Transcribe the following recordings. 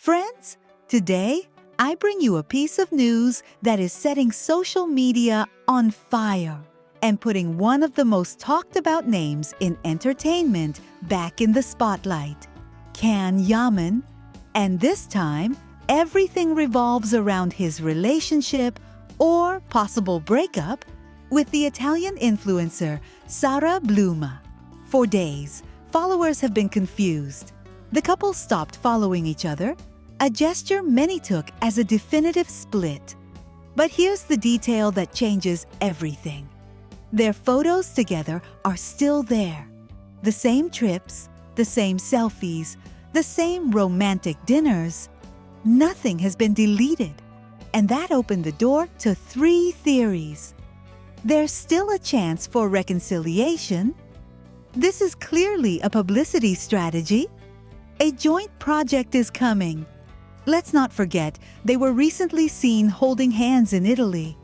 Friends, today I bring you a piece of news that is setting social media on fire and putting one of the most talked about names in entertainment back in the spotlight, Can Yaman. And this time, everything revolves around his relationship or possible breakup with the Italian influencer Sara Bluma. For days, followers have been confused. The couple stopped following each other, a gesture many took as a definitive split. But here's the detail that changes everything. Their photos together are still there. The same trips, the same selfies, the same romantic dinners. Nothing has been deleted. And that opened the door to 3 theories. There's still a chance for reconciliation. This is clearly a publicity strategy. A joint project is coming. Let's not forget, they were recently seen holding hands in Italy.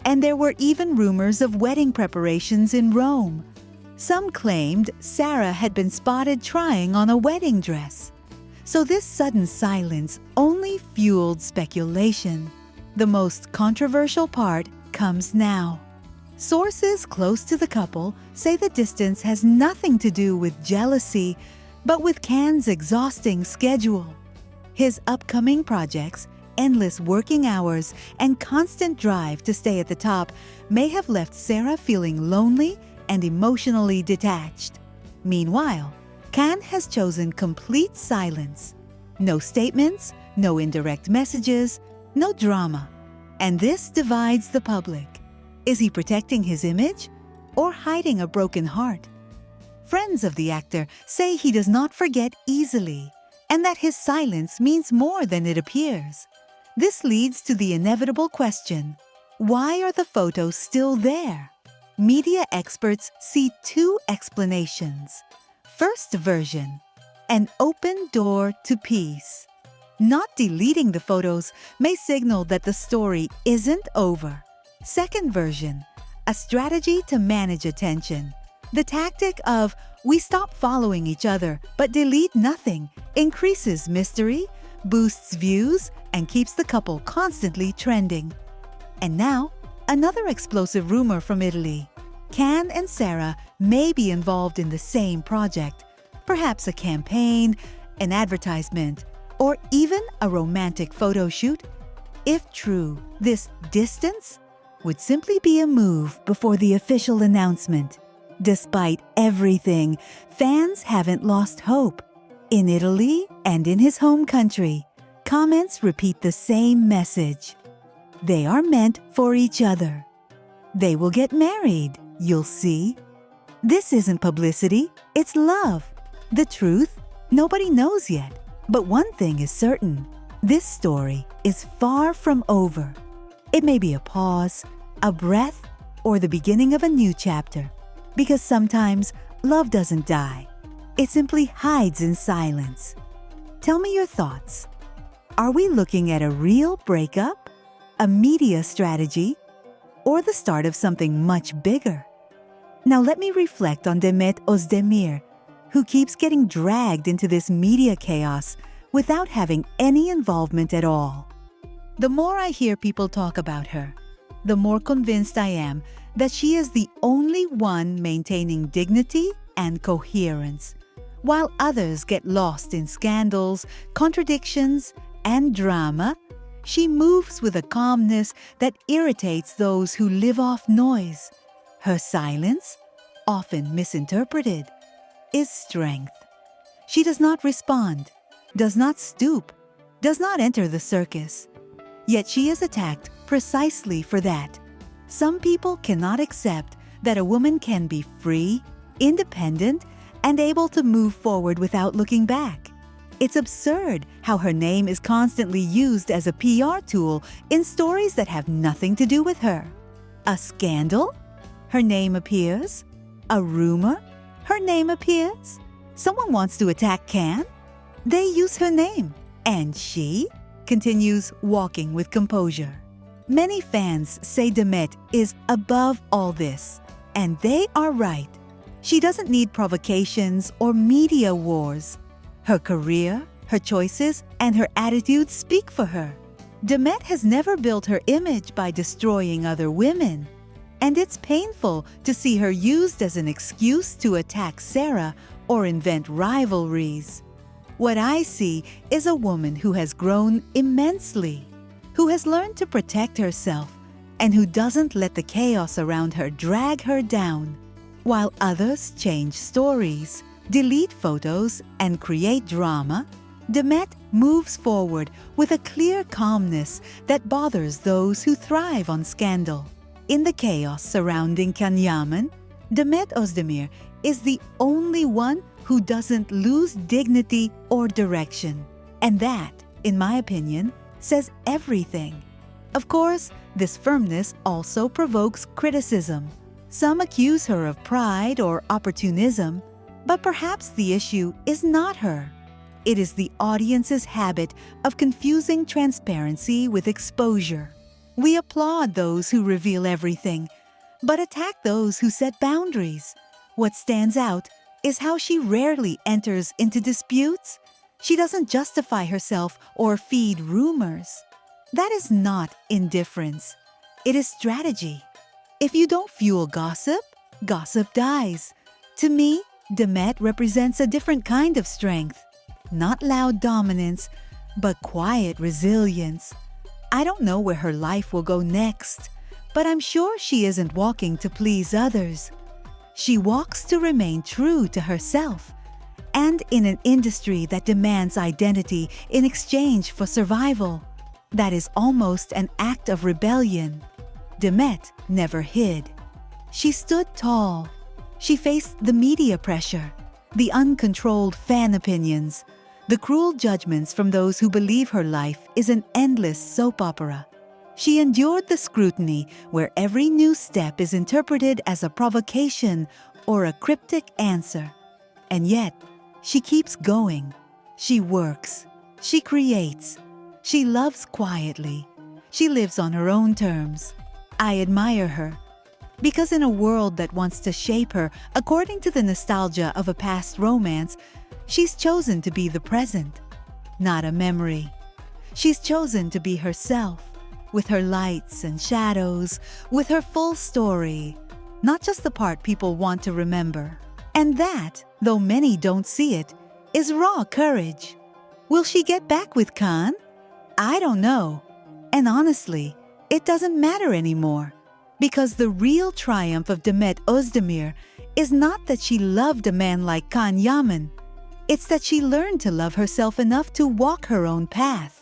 And there were even rumors of wedding preparations in Rome. Some claimed Sarah had been spotted trying on a wedding dress. So this sudden silence only fueled speculation. The most controversial part comes now. Sources close to the couple say the distance has nothing to do with jealousy, but with Can's exhausting schedule. His upcoming projects, endless working hours, and constant drive to stay at the top may have left Sarah feeling lonely and emotionally detached. Meanwhile, Can has chosen complete silence. No statements, no indirect messages, no drama. And this divides the public. Is he protecting his image or hiding a broken heart? Friends of the actor say he does not forget easily and that his silence means more than it appears. This leads to the inevitable question: why are the photos still there? Media experts see 2 explanations. First version: an open door to peace. Not deleting the photos may signal that the story isn't over. Second version: a strategy to manage attention. The tactic of we stop following each other but delete nothing increases mystery, boosts views, and keeps the couple constantly trending. And now, another explosive rumor from Italy. Can and Sarah may be involved in the same project, perhaps a campaign, an advertisement, or even a romantic photo shoot. If true, this distance would simply be a move before the official announcement. Despite everything, fans haven't lost hope. In Italy and in his home country, comments repeat the same message. They are meant for each other. They will get married, you'll see. This isn't publicity, it's love. The truth, nobody knows yet. But one thing is certain, this story is far from over. It may be a pause, a breath, or the beginning of a new chapter. Because sometimes love doesn't die. It simply hides in silence. Tell me your thoughts. Are we looking at a real breakup, a media strategy, or the start of something much bigger? Now let me reflect on Demet, who keeps getting dragged into this media chaos without having any involvement at all. The more I hear people talk about her, the more convinced I am that she is the only one maintaining dignity and coherence, while others get lost in scandals, contradictions, and drama. She moves with a calmness that irritates those who live off noise. Her silence, often misinterpreted, is strength. She does not respond, does not stoop, does not enter the circus. Yet she is attacked precisely for that. Some people cannot accept that a woman can be free, independent, and able to move forward without looking back. It's absurd how her name is constantly used as a PR tool in stories that have nothing to do with her. A scandal? Her name appears. A rumor? Her name appears. Someone wants to attack Can? They use her name. And she continues walking with composure. Many fans say Demet is above all this, and they are right. She doesn't need provocations or media wars. Her career, Her choices and her attitude speak for her. Demet has never built her image by destroying other women. And it's painful to see her used as an excuse to attack Sarah or invent rivalries. What I see is a woman who has grown immensely, who has learned to protect herself, and who doesn't let the chaos around her drag her down. While others change stories, delete photos, and create drama, Demet moves forward with a clear calmness that bothers those who thrive on scandal. In the chaos surrounding Yaman, Demet Özdemir is the only one who doesn't lose dignity or direction. And that, in my opinion, says everything. Of course, this firmness also provokes criticism. Some accuse her of pride or opportunism, but perhaps the issue is not her. It is the audience's habit of confusing transparency with exposure. We applaud those who reveal everything, but attack those who set boundaries. What stands out is how she rarely enters into disputes. She doesn't justify herself or feed rumors. That is not indifference. It is strategy. If you don't fuel gossip, gossip dies. To me, Demet represents a different kind of strength. Not loud dominance, but quiet resilience. I don't know where her life will go next, but I'm sure she isn't walking to please others. She walks to remain true to herself. And in an industry that demands identity in exchange for survival, that is almost an act of rebellion. Demet never hid. She stood tall. She faced the media pressure, the uncontrolled fan opinions, the cruel judgments from those who believe her life is an endless soap opera. She endured the scrutiny where every new step is interpreted as a provocation or a cryptic answer. And yet, she keeps going. She works. She creates. She loves quietly. She lives on her own terms. I admire her. Because in a world that wants to shape her according to the nostalgia of a past romance, she's chosen to be the present, not a memory. She's chosen to be herself, with her lights and shadows, with her full story, not just the part people want to remember. And that, though many don't see it, is raw courage. Will she get back with Khan? I don't know. And honestly, it doesn't matter anymore. Because the real triumph of Demet Özdemir is not that she loved a man like Yaman. It's that she learned to love herself enough to walk her own path.